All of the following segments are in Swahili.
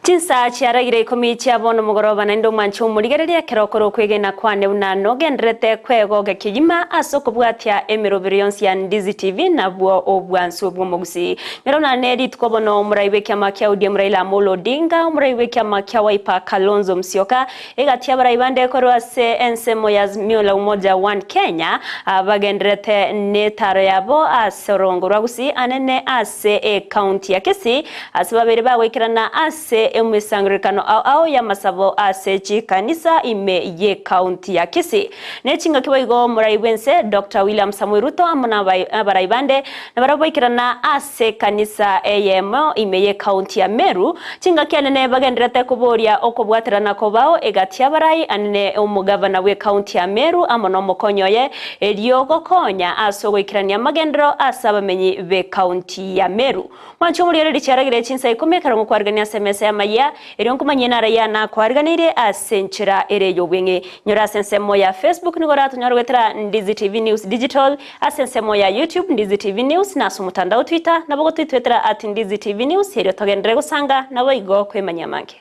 Chinsa chiaragire Ikomi chiabono mugoroba na ndo manchu murigereria kerokoro kwegena kwane unano gendrete kwego gekigima asoko bwatia emirobirionsi ya Ndizi TV na bwo obwansu bwo Gusii merona neri tukobono muraibe kyama kya udie muraila molo dinga muraibe kyama kya waipa Kalonzo Musyoka egatia baraibande korwase ensemo ya miola umoja one Kenya bagendrete netaro yabo asorongorwa Gusii anene ase county ya Kisii asibabere bawekirana ase emisangirikano au ya masabo ase kanisa ime ye county ya Kisii nechinga kiboigo muraibense Dr. William Samuel Ruto amana baraibande na baraboikirana ase kanisa eyemo ime ye county ya Meru chinga kianene bagenderete kuboria okobwaterana kobao egatia barai anene umugavana we county ya Meru amono mokonyoye eliogo konya asogoikirania magendero asabamenyi be county ya Meru mwanchumuri richaragire Chinsa Ikomi karongo kwargania SMS Amayia erionkumanyena raya na kwarganire asenchira ereyo bwenge nyora sensemo ya Facebook nigora tunyorwetera Ndizi TV News Digital asensemo ya YouTube Ndizi TV News na sumutandao Twitter nabogo twitwetera @Ndizi TV News herio togendere gusanga nabo igo kwemanya mange.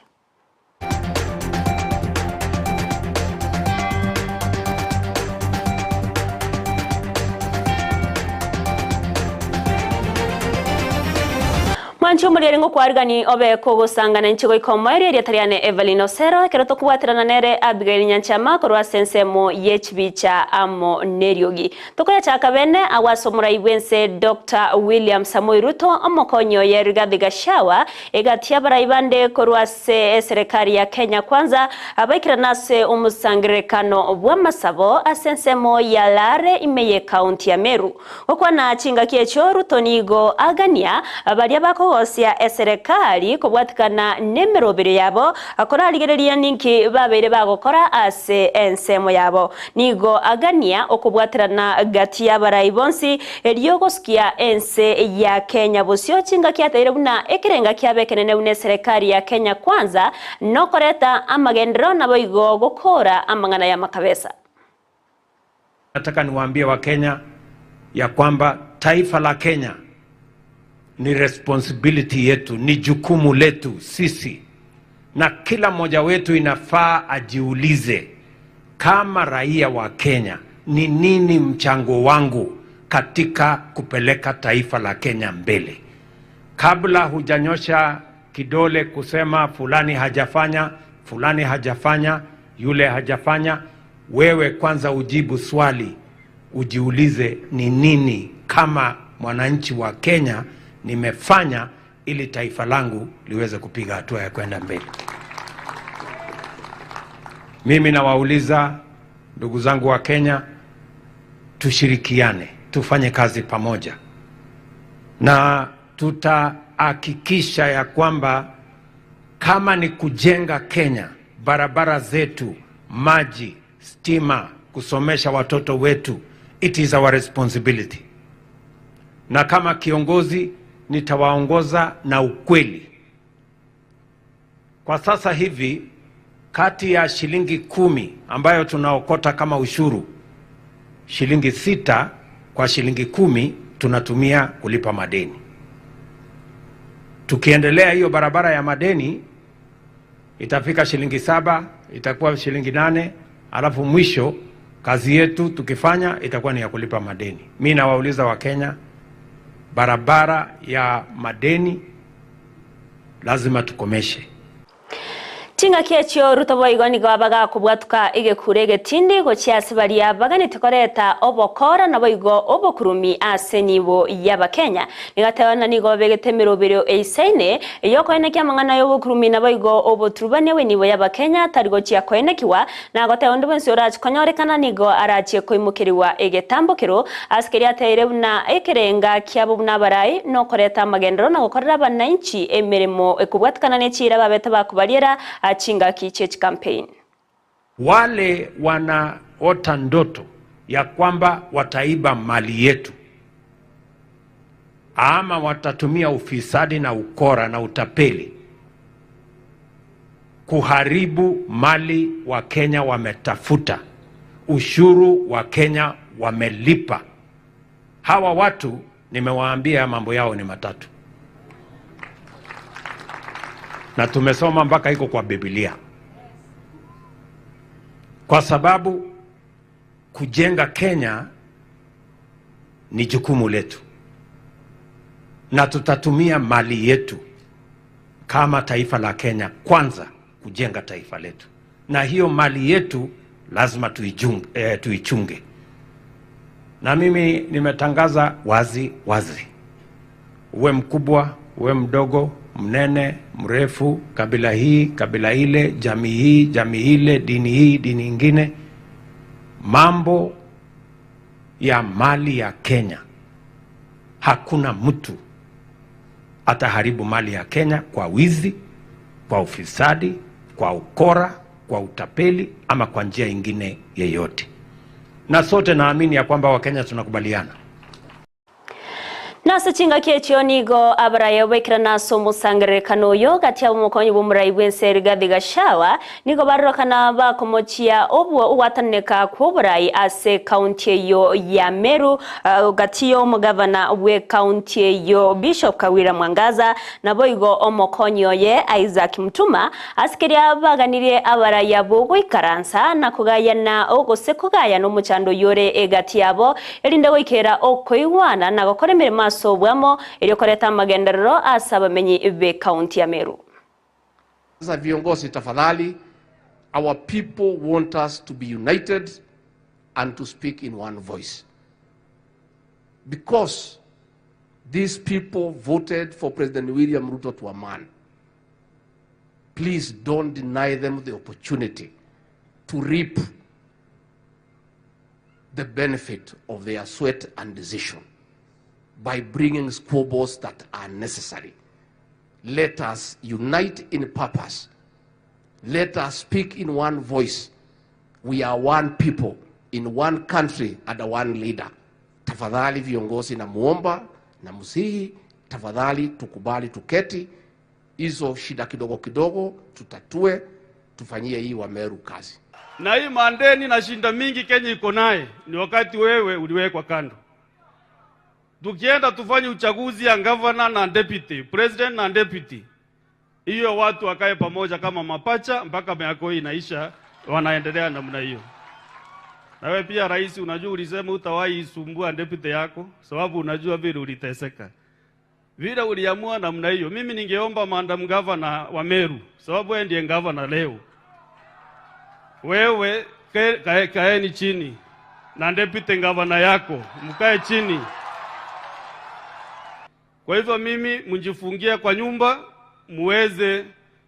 Manchu murirengo kwargani obe kogo sangana nchigo Ikomi yatariane Everlyne Osero keroto kuwatirana nere Abigail Nyanchama korwa sensemo yechbicha amo neryogi tokoya chakabene awaso muraibense Dr. William Samuel Ruto amokonyo Rigathi Gachagua egatia baraibande korwa serikali ya Kenya kwanza abaikirana se umusangirikano bwa masabo asensemo ya Lare imeye county ya Meru okwa na chinga kiecho Ruto nigo agania abaria bako ya serikali kubwatikana nemerobere yabo akora ligereria ninki babere bagokora ase ensemo yabo nigo agania okubwatirana gati ya baraibonsi eliogoskia ense ya Kenya bosio chinga kiatere buna ekirenga kiabekenene une serikali ya Kenya kwanza nokoreta amagendero nabo igo gokora amangana ya makabesa. Nataka niwaambie wa Kenya ya kwamba taifa la Kenya ni responsibility yetu, ni jukumu letu sisi, na kila mmoja wetu inafaa ajiulize kama raia wa Kenya, ni nini mchango wangu katika kupeleka taifa la Kenya mbele. Kabla hujanyosha kidole kusema fulani hajafanya, yule hajafanya, wewe kwanza ujibu swali, ujiulize ni nini kama mwananchi wa Kenya nimefanya ili taifa langu liweze kupiga hatua ya kwenda mbele. Mimi nawauliza ndugu zangu wa Kenya, tushirikiane, tufanye kazi pamoja, na tutahakikisha ya kwamba kama ni kujenga Kenya, barabara zetu, maji, stima, kusomesha watoto wetu, it is our responsibility. Na kama kiongozi nitawaongoza na ukweli. Kwa sasa hivi kati ya shilingi 10 ambayo tunaokota kama ushuru, shilingi 6 kwa shilingi 10 tunatumia kulipa madeni. Tukiendelea hiyo barabara ya madeni itafika shilingi 7, itakuwa shilingi 8, alafu mwisho kazi yetu tukifanya itakuwa ni ya kulipa madeni. Mimi nawauliza wa Kenya, barabara ya madeni lazima tukomeshe. Chinga kiecho Ruto boigoni gabaga kubwatuka igekurege tindi gochiasi baria bagani tukoreta obokora na boigo obokurumi ase nibo yaba Kenya nigatewana nigo begete mirobero eisaine yokoene kyamangana yobokurumi na boigo oboturubane we nibo yaba Kenya tarigo chia koenekiwa na gote ondo bensi orachi konyorekana nigo arachi koimukiriwa egetambokero askeri atere buna ekerenga kyabo buna barai no koreta magendero na gokorera bananchi emeremo ekubwatukana nechira babeta bakubaliera chinga kichech campaign. Wale wanaota ndoto ya kwamba wataiba mali yetu ama watatumia ufisadi na ukora na utapeli kuharibu mali wa Kenya wametafuta, ushuru wa Kenya wamelipa. Hawa watu nimewaambia mambo yao ni matatu. na tumesoma mpaka iko kwa Biblia, kwa sababu kujenga Kenya ni jukumu letu, na tutatumia mali yetu kama taifa la Kenya kwanza kujenga taifa letu, na hiyo mali yetu lazima tuichunge. Na mimi nimetangaza wazi wazi, uwe mkubwa, uwe mdogo, mnene, mrefu, kabila hii, kabila ile, jamii hii, jamii ile, dini hii, dini ingine, mambo ya mali ya Kenya, hakuna mtu ataharibu mali ya Kenya kwa wizi, kwa ufisadi, kwa ukora, kwa utapeli ama kwa njia ingine yeyote. Na sote naamini ya kwamba Wakenya tunakubaliana. Nasa chinga kiecho nigo abarayo wekira naso musangere kanoyo gatia umukonyi bumurai wenseri Gashawa nigo barokana bakomochia obwo uwataneka kuburai ase county yo ya Meru gatio mugavana we county yo Bishop Kawira Mwangaza na boigo omokonyo ye Isaac Mutuma askeria baganire abaraya bogo ikaransa na kugayana ogose kugaya no muchando yore egatiabo elinde goikera okoiwana na gokoremere maso bwamo iliyokoleta magenderero asaba menyi ibe county ya Meru. Sasa viongozi tafadhali, our people want us to be united and to speak in one voice, because these people voted for President William Ruto to a man. Please don't deny them the opportunity to reap the benefit of their sweat and decision by bringing squabbles that are necessary. Let us unite in purpose. Let us speak in one voice. We are one people in one country under one leader. Tafadhali viongozi na muomba na musihi, tafadhali tukubali tuketi, hizo shida kidogo kidogo tutatue, tufanyie hii wa Meru kazi. Na hii mandeni na shinda mingi Kenya iko naye ni wakati wewe uliwekwa kando. Tukienda tufanye uchaguzi ya governor na deputy, president na deputy, hiyo watu wakae pamoja kama mapacha mpaka miaka hii inaisha, wanaendelea namna hiyo. Na wewe pia rais, unajua ulisema utawahi isumbua deputy yako sababu unajua vile uliteseka. Vile uliamua namna hiyo, mimi ningeomba madam governor wa Meru, sababu wewe ndiye governor leo. Wewe kaeni chini na deputy governor yako, mkae chini. Kwa hivyo mimi mjifungia kwa nyumba, muweze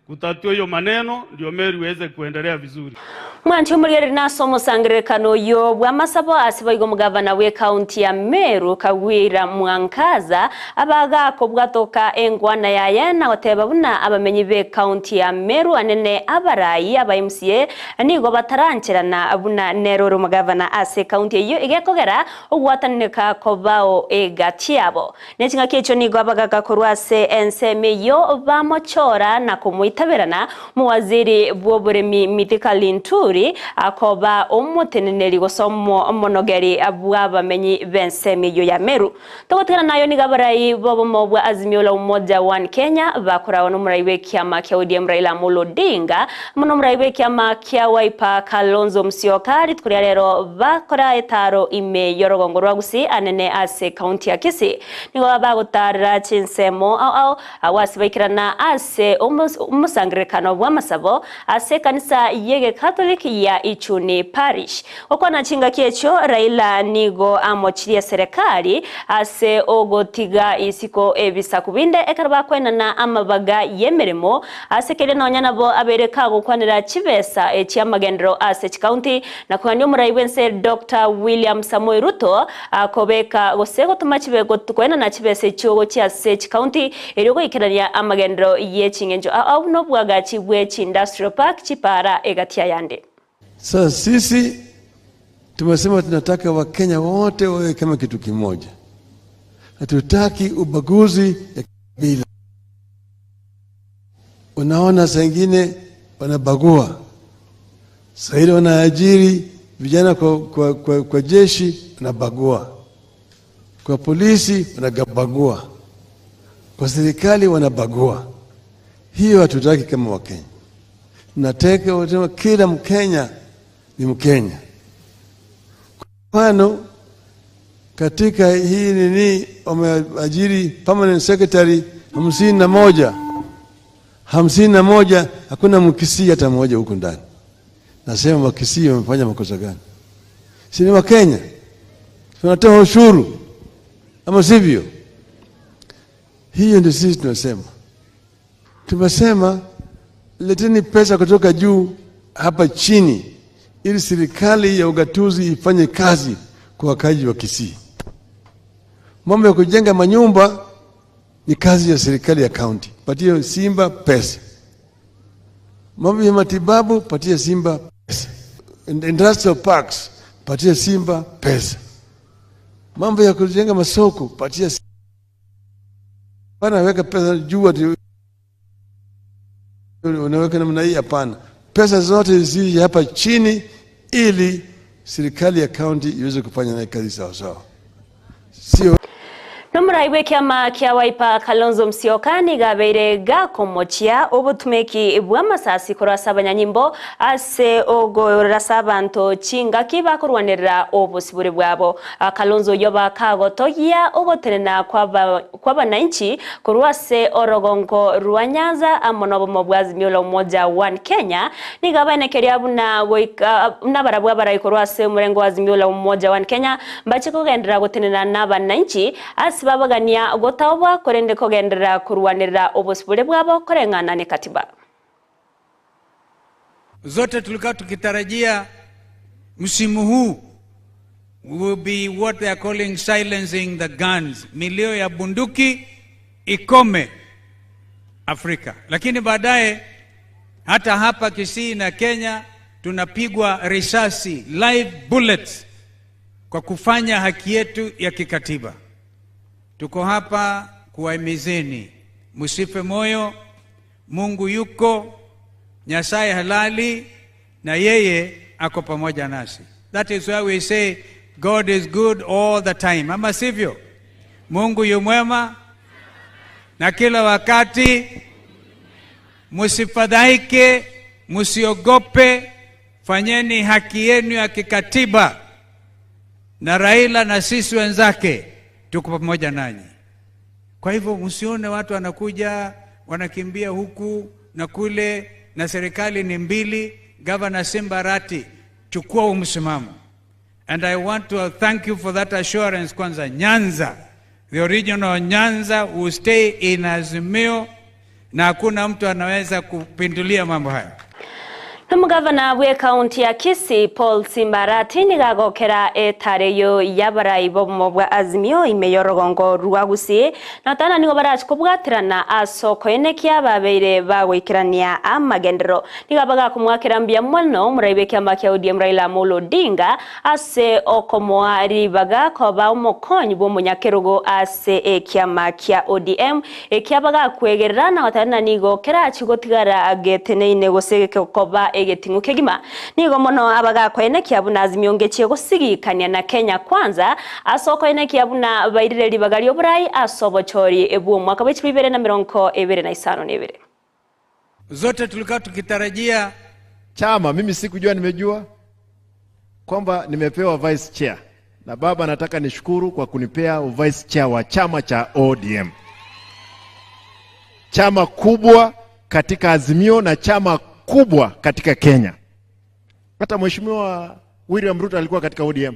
kutatua hiyo maneno, ndio Meru iweze kuendelea vizuri. Mwanchi umuriyeri naso musangere kanoyo bwamasabo asiboigo mugavana we county ya Meru Kawira Mwangaza abagako bwatoka engwana yaye na oteba buna abamenyi be county ya Meru anene abarayi aba MCA nigo batarankirana abuna neroro mugavana ase county yo igekogera ogwataneka kobao egatiabo nechinga kecho nigo abagaga korwase enseme yo bamochora na kumuitaberana muwaziri bwoburemi Mitikalintu akoba omuteneneri gosomo monogeri abwaba menyi bensemi yo ya Meru togotera nayo ni gabarayi bobo mobwa azimio la umoja one Kenya bakora no muraiwe kiama kya ODM Raila Amolo Odinga muno muraiwe kiama kya Wiper Kalonzo Musyoka ritkuria rero bakora etaro ime yorogongo rwa Gusii anene ase county ya Kisii nigo bagotara Chinsemo au awasibikirana ase umusangrekano bw'amasabo ase kanisa yege Catholic ya Ichuni Parish. Okwana chinga kiecho Raila nigo amochiria serikali ase ogotiga isiko ebisa kubinde ekaraba kwena na amabaga yemeremo ase kele nonyana bo abereka gukwanira chibesa ekyamagendero ase county na kwani omuraiwense Dr. William Samoei Ruto akobeka gosego tumachibego tukwena na chibesa cyogo kya ase county erigo ikerania amagendero yechingenjo au no bwaga chibwe industrial park chipara egatia yande. Sasa sisi tumesema tunataka Wakenya wote wawe kama kitu kimoja. Hatutaki ubaguzi ya kabila. Unaona saa ingine wanabagua. Saa ile wanaajiri vijana kwa jeshi wanabagua. Kwa polisi wanabagua. Kwa serikali wanabagua. Hiyo hatutaki kama Wakenya. Nataka wasema kila Mkenya ni Mkenya. Kwano katika hii nini wameajiri permanent secretary 51 hakuna Mkisii hata mmoja huko ndani. Nasema Wakisii wamefanya makosa gani? Si ni Wakenya? Tunatoa ushuru ama sivyo? Hiyo ndio sisi tunasema. Tumesema leteni pesa kutoka juu hapa chini ili serikali ya ugatuzi ifanye kazi kwa wakazi wa Kisii. Mambo ya kujenga manyumba ni kazi ya serikali ya county. Patia Simba pesa. Mambo ya matibabu patia Simba pesa. Industrial parks patia Simba pesa. Mambo ya kujenga masoko patia Simba. Bana weka pesa juu ati unaweka namna hii, hapana. Pesa zote zije hapa chini ili serikali ya county iweze kufanya nayo kazi sawa sawa. Sio Nomuraiwe kiama kia Wiper Kalonzo Musyoka nigabeire gakomochia obutumeki bwa masasi kurasa abanyanyimbo ase ogorasa abantu chinga kibakurwanirira obusibure bwabo. Kalonzo yoba kagotogia ogotenena kwa bananchi kurwase orogongo rwa Nyanza amonobo mobwazimio la umoja One Kenya nigabanekeria buna nabarabwa barayikurwase murengo wazimio la umoja One Kenya mbache kugendera gotenena n'abananchi babagania gotawwa korende kogendera kurwanirira obusibure bwabo korengana ne katiba. Zote tulikuwa tukitarajia msimu huu will be what they are calling silencing the guns, milio ya bunduki ikome Afrika. Lakini baadaye hata hapa Kisii na Kenya tunapigwa risasi, live bullets, kwa kufanya haki yetu ya kikatiba. Tuko hapa kuwahimizeni, msife moyo, Mungu yuko, Nyasaye halali na yeye ako pamoja nasi. That is why we say God is good all the time. Ama sivyo? Mungu yu mwema na kila wakati. Msifadhaike, msiogope, fanyeni haki yenu ya kikatiba. Na Raila na sisi wenzake tuko pamoja nanyi. Kwa hivyo msione watu wanakuja wanakimbia huku na kule, na serikali ni mbili. Governor Simbarati, chukua msimamo. And I want to thank you for that assurance. Kwanza Nyanza, the original Nyanza will stay in Azimio na hakuna mtu anaweza kupindulia mambo haya. Gavana we county ya Kisii Paul Simbarati nigagokera etareyo yabarayibo mobwa Azimio imeyorogongo rwa Gusii na tana nigo barachikubwatirana asoko enekia babeire bagwikirania amagendero nigabaga kumwakirambia mwono muraibe kiama kia ODM Raila Amolo Odinga ase okomoari baga koba umukonyi bo munyakerugo ase kiama kia ODM ekiabaga kwegerana watana nigo kera chigotigara ageteneine gosegeke koba egetingu kegima nigo mono abaga kwene kiabuna Azimio ngechie gusigikania na Kenya kwanza asoko ene kiabuna bairire libagali oburai asobochori ebu mwaka wa 2025. Zote tulikuwa tukitarajia chama. Mimi sikujua, nimejua kwamba nimepewa vice chair na baba. Nataka nishukuru kwa kunipea vice chair wa chama cha ODM, chama kubwa katika Azimio na chama kubwa katika Kenya. Hata Mheshimiwa William Ruto alikuwa katika ODM,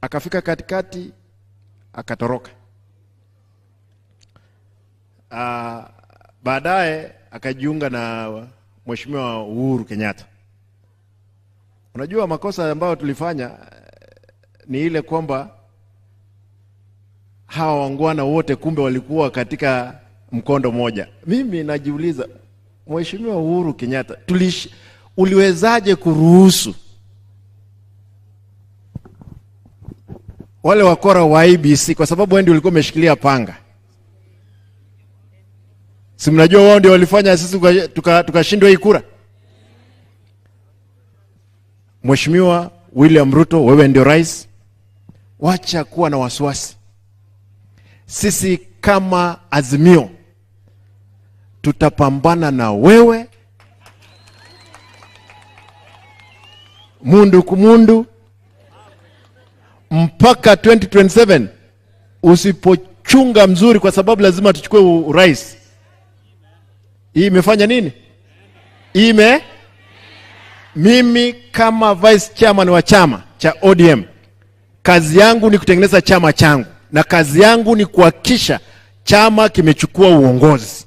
akafika katikati akatoroka. Baadaye akajiunga na Mheshimiwa Uhuru Kenyatta. Unajua makosa ambayo tulifanya ni ile kwamba hawa wangwana wote kumbe walikuwa katika mkondo moja. Mimi najiuliza, Mheshimiwa Uhuru Kenyatta, uliwezaje kuruhusu wale wakora wa IBC, kwa sababu wewe ndio ulikuwa umeshikilia panga? Si mnajua wao ndio walifanya sisi tukashindwa hii kura? Mheshimiwa William Ruto, wewe ndio rais, wacha kuwa na wasiwasi. Sisi kama Azimio tutapambana na wewe mundu kumundu mpaka 2027. Usipochunga mzuri, kwa sababu lazima tuchukue urais. Hii imefanya nini? Mimi kama vice chairman wa chama cha ODM, kazi yangu ni kutengeneza chama changu, na kazi yangu ni kuhakikisha chama kimechukua uongozi.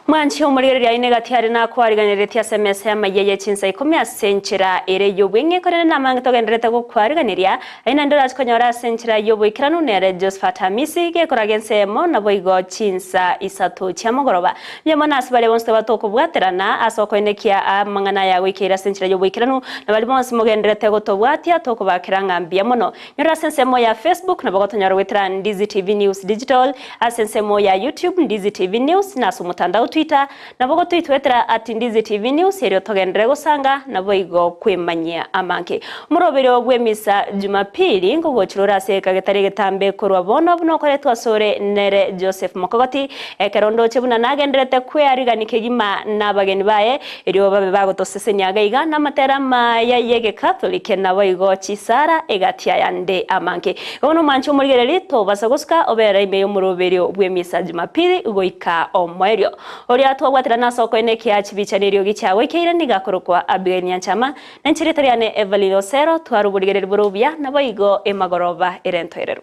Mwanchi umurigereria ine gatiari na kwariganiretia SMS ya Amayia Chinsa Ikomi asenchira ere yobwinge korene na mangitogenderete gukwariganiria aina ndora konyora asenchira yobwikiranu nere Josephat Hamisi ge koragense mo na boigo Chinsa isatu chamogoroba nyamana asibale bonse batoko bwaterana asoko enekia amangana ya wikira asenchira yobwikiranu na bali bonse mogenderete gotobwatia toko bakiranga mbia mono nyora asensemo ya Facebook na bagotonyora wetera Ndizi TV News Digital, asensemo ya YouTube Ndizi TV News na sumutandao Twitter na bogo twitwetera ati Ndizi TV News ero togendere gusanga na boigo kwemanyia amanke murobere ogwemisa Jumapili ngo gochirora seka getari getambe korwa bono buno koretwa sore nere Joseph Mokogoti ekerondo chebuna nagenderete kwariganike gima nabageni baye ero babe bagotosesenya gaiga na matera maya yege Catholic na boigo chisara egatia yande amanke ono mancho murigereri to basaguska obera ime yo murobere ogwemisa Jumapili ugoika omwerio oria twagwatira na soko ene kia chibicanirio gichawe keira nigakorokwa abigeni anchama na nchiritariane Everlyne Osero twaruburigereri burubia na boigo emagoroba erentoerero.